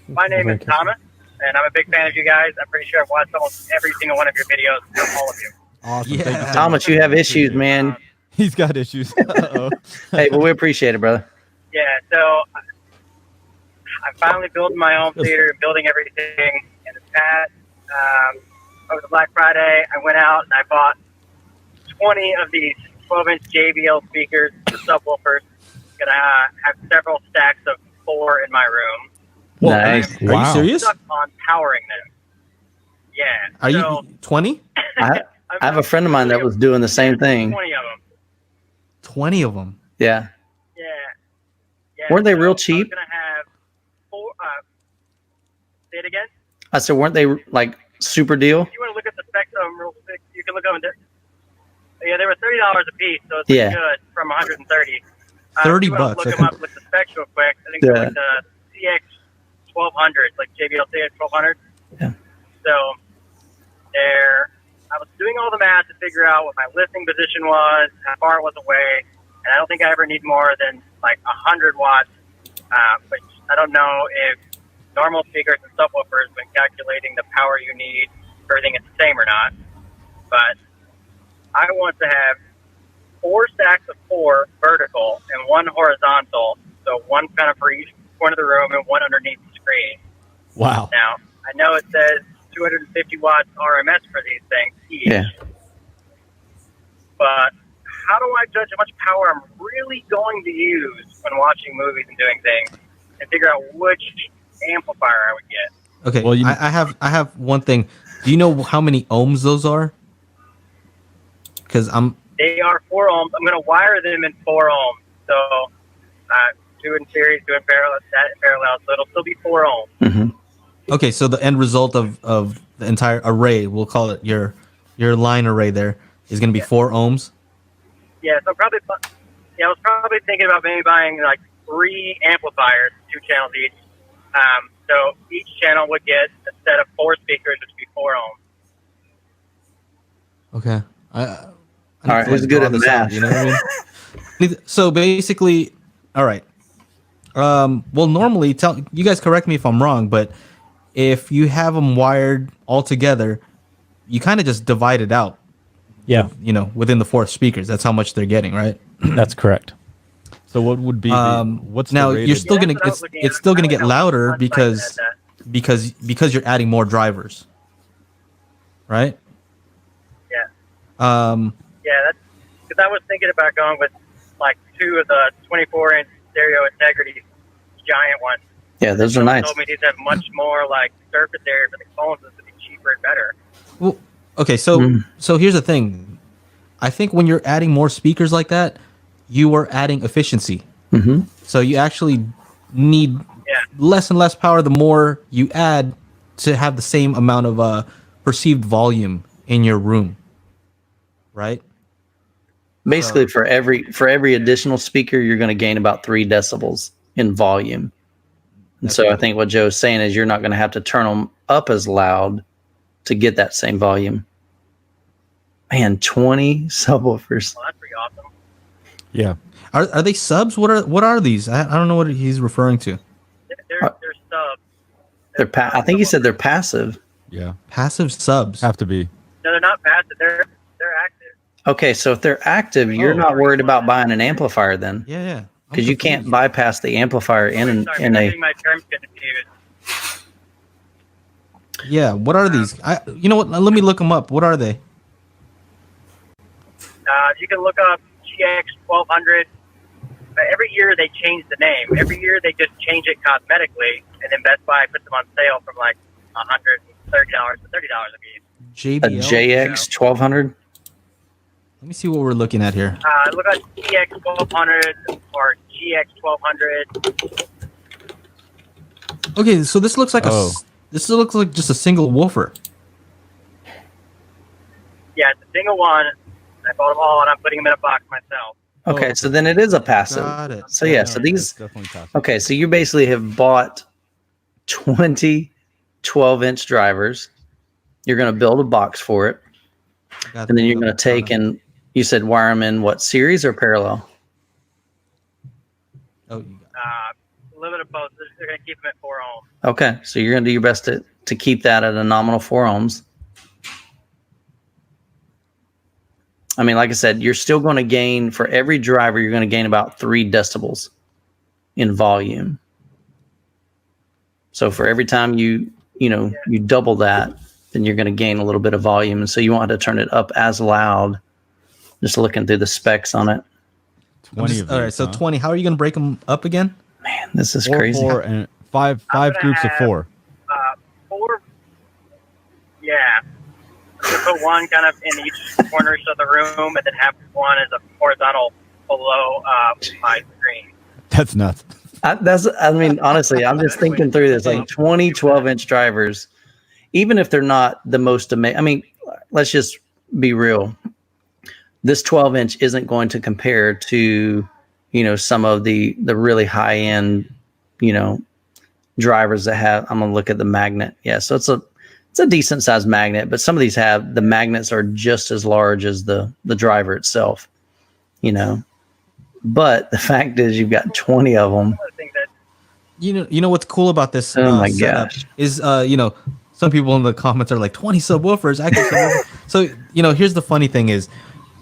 My name is Thomas, and I'm a big fan of you guys. I'm pretty sure I've watched almost every single one of your videos from all of you. Awesome. Yeah. Thank you so Thomas, much. you have issues, man. He's got issues. Uh-oh. Hey, but we appreciate it, brother. Yeah, so I'm finally building my own theater and building everything. In the past, over the Black Friday, I went out and I bought 20 of these 12-inch JBL speakers, the Subwoofers. Gonna have several stacks of 4 in my room. Nice. Are you serious? Stuck on powering them. Yeah. Are so, you 20? I have a friend of mine that was doing the same thing. 20 of them. 20 of them. Yeah. Yeah. Weren't they so real I was cheap? gonna have 4. Say it again. I said, weren't they like super deal? If you want to look at the specs of them real quick, you can look at them. Yeah, they were $30 a piece, so it's Yeah. good from 130. $30 if you wanna bucks, Look I them up with the specs real quick. I think they're like the CX 1200, like JBL CX 1200. Yeah. So I was doing all the math to figure out what my lifting position was, how far it was away, and I don't think I ever need more than like 100 watts, which I don't know if normal speakers and subwoofers, when calculating the power you need, everything is the same or not. But I want to have 4 stacks of 4 vertical and 1 horizontal, so 1 kind of for each corner of the room and 1 underneath the screen. Wow. Now, I know it says 250 watts RMS for these things each, Yeah. but how do I judge how much power I'm really going to use when watching movies and doing things, and figure out which amplifier I would get? Okay. Well, I have one thing. Do you know how many ohms those are? Because They are 4 ohms. I'm going to wire them in 4 ohms. So 2 in series, 2 in parallel, that in parallel. So it'll still be 4 ohms. Mm-hmm. okay. So the end result of the entire array, we'll call it your line array, there is going to be 4 ohms. Yeah, so I was probably thinking about maybe buying like 3 amplifiers, 2 channels each. So each channel would get a set of 4 speakers, which would be 4 ohms. Okay. All right, who's good at this math? out, you know what I mean? So basically, all right. Well, normally, you guys correct me if I'm wrong, but if you have them wired all together, you kind of just divide it out. Yeah, Within the 4 speakers, that's how much they're getting, right? that's correct. So what would be what's now the rated? you're still gonna that's what I was looking it's at. still gonna I get don't know louder what site said because you're adding more drivers, right? Yeah. Um. Yeah, that's because I was thinking about going with like 2 of the 24-inch stereo integrity giant ones. Yeah, those are Someone nice. told me these have much more like surface area for the phones, and to be cheaper and better. Well, okay. So here's the thing. I think when you're adding more speakers like that, you are adding efficiency. Mm-hmm. So you actually need less and less power the more you add to have the same amount of perceived volume in your room, right? Basically, for every additional speaker, you're going to gain about 3 decibels in volume. And so I think what Joe's saying is you're not going to have to turn them up as loud to get that same volume. Man, 20 subwoofers. Well, that's pretty awesome. Yeah. Are they subs? What are these? I don't know what he's referring to. They're subs. I think he said they're passive. Yeah. Passive subs. Have to be. No, they're not passive. They're active. Okay, so if they're active, you're not worried about buying an amplifier then, Yeah. because you can't bypass the amplifier in Sorry, a. I'm getting my terms confused. Yeah. What are these? You know what? Let me look them up. What are they? You can look up GX 1200. Every year they change the name. Every year they just change it cosmetically, and then Best Buy puts them on sale from like $130 to $30 a piece. A JBL. JX 1200. Let me see what we're looking at here. Look at GX 1200 or GX 1200. Okay, so this looks like this looks like just a single woofer. Yeah, it's a single one. I bought them all, and I'm putting them in a box myself. Okay, so then it is a passive. Got it. So yeah, so these. Definitely passive. Okay, so you basically have bought 20 12-inch drivers. You're going to build a box for it, and then you're going to take and you said wire them in what, series or parallel? Oh, A little bit of both. they're going to keep them at 4 ohms. Okay, so you're going to do your best to keep that at a nominal 4 ohms. I mean, like I said, you're still going to gain, for every driver, you're going to gain about 3 decibels in volume. So for every time you double that, then you're going to gain a little bit of volume. And so you want to turn it up as loud. Just looking through the specs on it. 20 of these, all right, so huh? 20. How are you going to break them up again? Man, this is Four, crazy. 4, and five groups of 4. 4, yeah. To put one kind of in each corners of the room, and then have one as a horizontal below my screen. That's nuts. I mean, honestly, I'm just thinking through this. Like 20 12-inch drivers, even if they're not the most amazing. I mean, let's just be real. This 12-inch isn't going to compare to, some of the really high-end, drivers that have. I'm gonna look at the magnet. Yeah, so it's a decent sized magnet, but some of these have the magnets are just as large as the driver itself. But the fact is, you've got 20 of them. You know what's cool about this Oh my setup gosh. is some people in the comments are like 20 subwoofers. So here's the funny thing is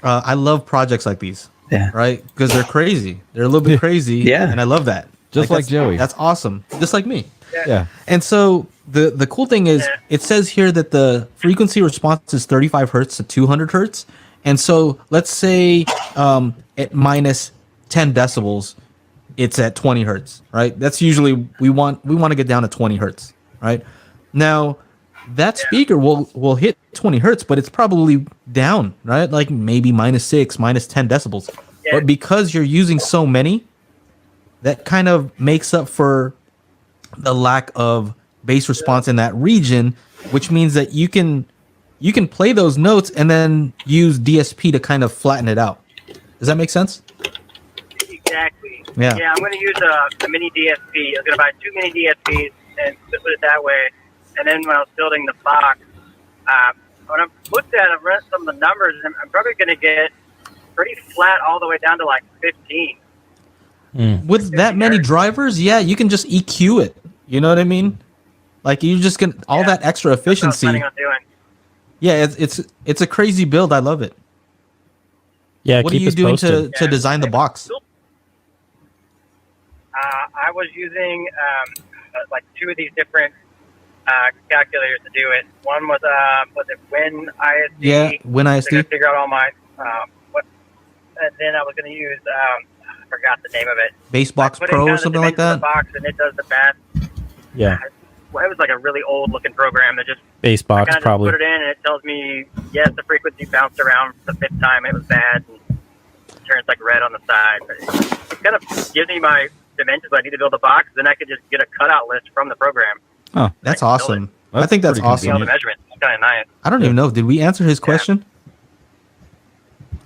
I love projects like these. Yeah. Right? Because they're crazy. They're a little bit crazy. Yeah. And I love that. Just like that's, Joey. That's awesome. Just like me. Yeah. And so the cool thing is it says here that the frequency response is 35 hertz to 200 hertz. And so let's say at minus 10 decibels, it's at 20 hertz, right? That's usually we want to get down to 20 hertz, right? Now that speaker will hit 20 hertz, but it's probably down, right? Like maybe minus 6, minus 10 decibels. Yeah. But because you're using so many, that kind of makes up for the lack of bass response in that region, which means that you can play those notes and then use DSP to kind of flatten it out. Does that make sense? Exactly. Yeah. Yeah, I'm going to use a mini DSP. I was going to buy 2 mini DSPs and put it that way. And then when I was building the box, when I looked at it, read some of the numbers, I'm probably going to get pretty flat all the way down to like 15. With that many drivers, yeah, you can just EQ it. You know what I mean? Like you just can all that extra That's what I was efficiency. planning on doing. Yeah, it's a crazy build. I love it. Yeah, What are keep you us doing posted. to design the box? I was using like 2 of these different calculators to do it. One was it Win ISD? Yeah, Win ISD. To figure out all my and then I was going to use I forgot the name of it. Basebox I put in Pro kind or of the something like dimensions of that. the box, and it does the math. Yeah, Well, it was like a really old looking program that just base I box kind of just probably. put it in, and it tells me yes, the frequency bounced around the 5th time. It was bad, and it turns like red on the side. But it kind of gives me my dimensions I need to build a box. Then I could just get a cutout list from the program. Oh, That's I can build awesome. That's I think that's pretty See all awesome. the measurements. It's kind of nice. I don't even know. Did we answer his question?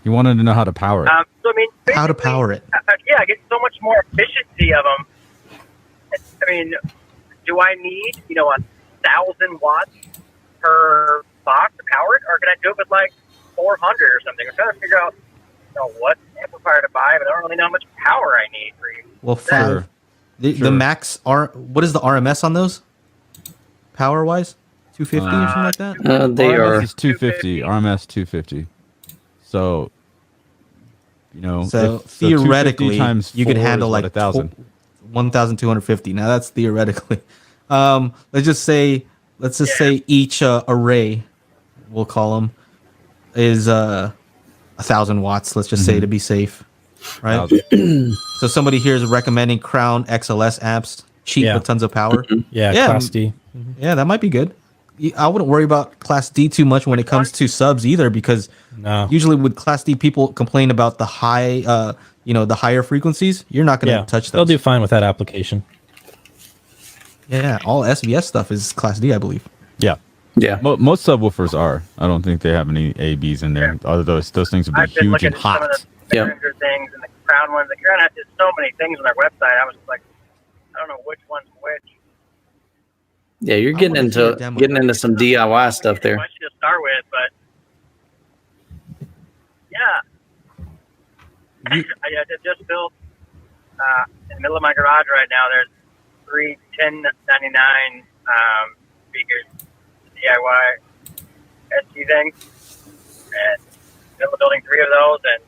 you wanted to know how to power it. So I mean, How to basically, power it? Yeah, I get so much more efficiency of them. I mean, do I need 1,000 watts per box to power it, or can I do it with like 400 or something? I'm trying to figure out what amplifier to buy, but I don't really know how much power I need for you. Well, Sure. the Sure. max are what is the RMS on those? Power wise, 250 or something like that. They RMS are. is 250. RMS 250. So, So if- 250 theoretically, times you could 4 handle is what, like 1,000. 1,250. Now that's theoretically. Let's just say each array, we'll call them, is 1,000 watts. Let's just say to be safe, right? 1,000. So somebody here is recommending Crown XLS amps, cheap Yeah. with tons of power. Yeah, Yeah. Class D. Yeah, that might be good. I wouldn't worry about Class D too much when it comes to subs either, because No. usually with Class D, people complain about the high, the higher frequencies. You're not going to Yeah, touch they'll those. do fine with that application. Yeah, all SBS stuff is Class D, I believe. Yeah. Yeah. Most subwoofers are. I don't think they have any ABs in there. Although those things would be I've been huge looking and at some of hot. the Yeah. Behringer things and the Crown ones. The Crown has just so many things on their website. I was just like, I don't know which one's which. Yeah, you're I getting wanna see a into demo. some DIY stuff there. Much to start with, but yeah, I just built in the middle of my garage right now. There's 3 1099 speakers, DIY SG things, and building 3 of those, and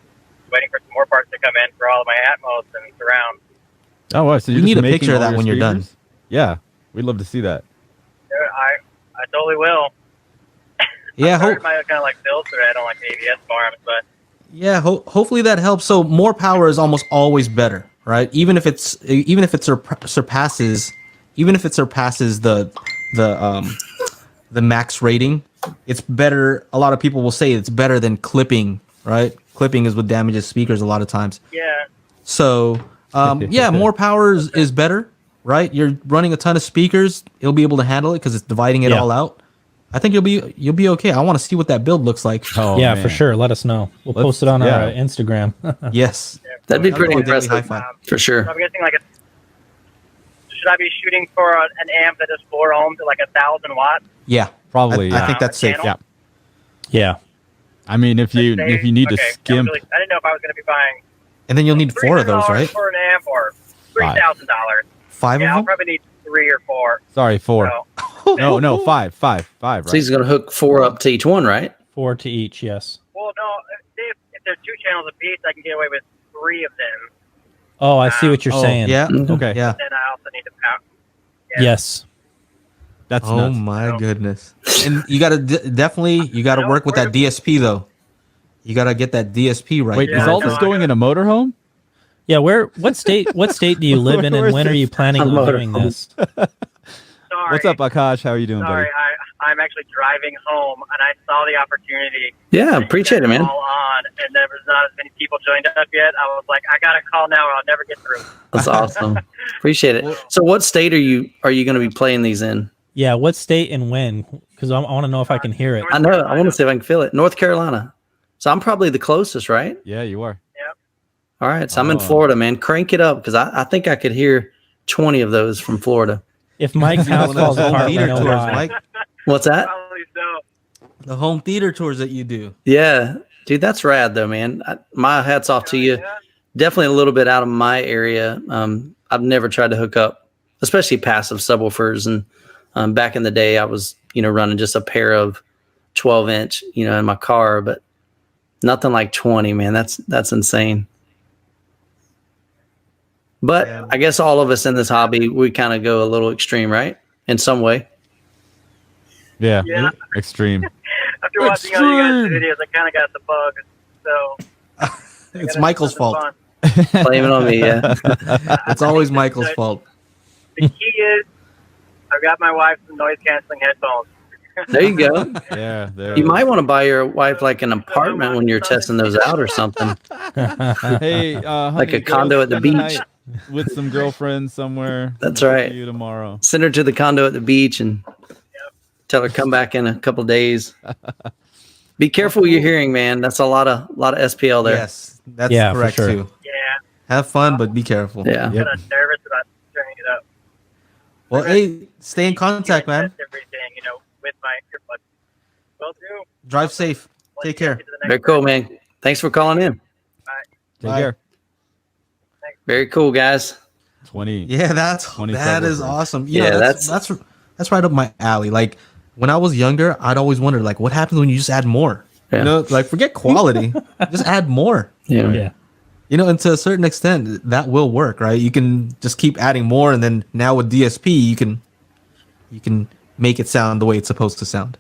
waiting for some more parts to come in for all of my Atmos and surround. Oh, wow. So You you're need just a making picture of all that your when you're done. speakers? Yeah, we'd love to see that. I totally will. Yeah, I started my kind of like build thread on like ABS farms, but yeah. Hopefully that helps. So more power is almost always better, right? Even if it surpasses the max rating, it's better. A lot of people will say it's better than clipping, right? Clipping is what damages speakers a lot of times. yeah. So yeah, more power is better, right? You're running a ton of speakers, it'll be able to handle it because it's dividing it Yeah. all out. I think you'll be okay. I want to see what that build looks like. Oh, yeah, man. for sure. Let us know. We'll Let's- post it on yeah. our Instagram. Yes. That'd be pretty Another one, impressive Hi-Fi. for sure. So I'm guessing like should I be shooting for an amp that is 4 ohms at like 1,000 watts? Yeah. Probably, I yeah. think that's safe. Channel? Yeah. Yeah. I mean, if you need to skimp, I didn't know if I was going to be buying And then you'll need 4 of those, $300 right? for an amp or $3,000. 5 Yeah, of I'll them? probably need 3 or 4. sorry, 4. So, No, 5, right? So he's going to hook 4 up to each one, right? 4 to each, yes. well, no, if there's 2 channels apiece, I can get away with 3 of them. Oh, I see what you're Oh, saying. Yeah. Okay. Yeah. Then I also need to power. Yeah. Yes. That's Oh nuts. my goodness. And you got to definitely work with that DSP though. You got to get that DSP right. Wait, Yeah, is all no, this I going got in a motorhome? Yeah, what state do you live in, and when are you planning on doing this? Sorry. What's up, Akash? How are you doing, Sorry, buddy? I'm actually driving home, and I saw the opportunity. Yeah, appreciate it, man. All on, and there was not as many people joined up yet. I was like, I got to call now, or I'll never get through. That's awesome. Appreciate it. So what state are you going to be playing these in? Yeah, what state and when? Because I want to know if I can hear it. I know. I want to see if I can feel it. North Carolina. So I'm probably the closest, right? Yeah, you are. All right. So I'm in Oh. Florida, man. Crank it up because I think I could hear 20 of those from Florida. If Mike's house One of falls those home apart, we theater know tours, why. Mike. What's that? Probably so. The home theater tours that you do. Yeah. Dude, that's rad though, man. My hat's off to you. Yeah. Definitely a little bit out of my area. I've never tried to hook up, especially passive subwoofers. And back in the day, I was, running just a pair of 12-inch, in my car, but nothing like 20, man. That's insane. But Yeah. I guess all of us in this hobby, we kind of go a little extreme, right? In some way. Yeah. Yeah. Extreme. After watching all you guys' Extreme. videos, I kind of got the bug. So It's Michael's fault. fun. Blame it on me, yeah. It's always Michael's fault. The key is, I've got my wife some noise canceling headphones. There you go. Yeah. There. You might want to buy your wife like an apartment when you're testing those out or something. Hey, Like honey, a condo go at the spend beach. night with some girlfriends somewhere. That's I'll right. See you tomorrow. Send her to the condo at the beach and tell her come back in a couple days. Be careful what you're hearing, man. That's a lot of SPL there. Yes, that's Yeah, for correct sure. too. Yeah, Have fun, but be careful. Yeah. I'm Yep. kind of nervous about turning it up. Well, hey, stay in contact, man. Test everything, with my earbuds. Will do. Drive safe. Let's Take care. get to the next Very cool, man. Thanks for calling in. Take Bye. care. Very cool, guys. 20. Yeah, that 20 is subwoofers. awesome. Yeah, That's right up my alley. Like when I was younger, I'd always wondered like what happens when you just add more. Yeah. Like forget quality, just add more. Yeah. Yeah. And to a certain extent, that will work, right? You can just keep adding more, and then now with DSP, you can make it sound the way it's supposed to sound.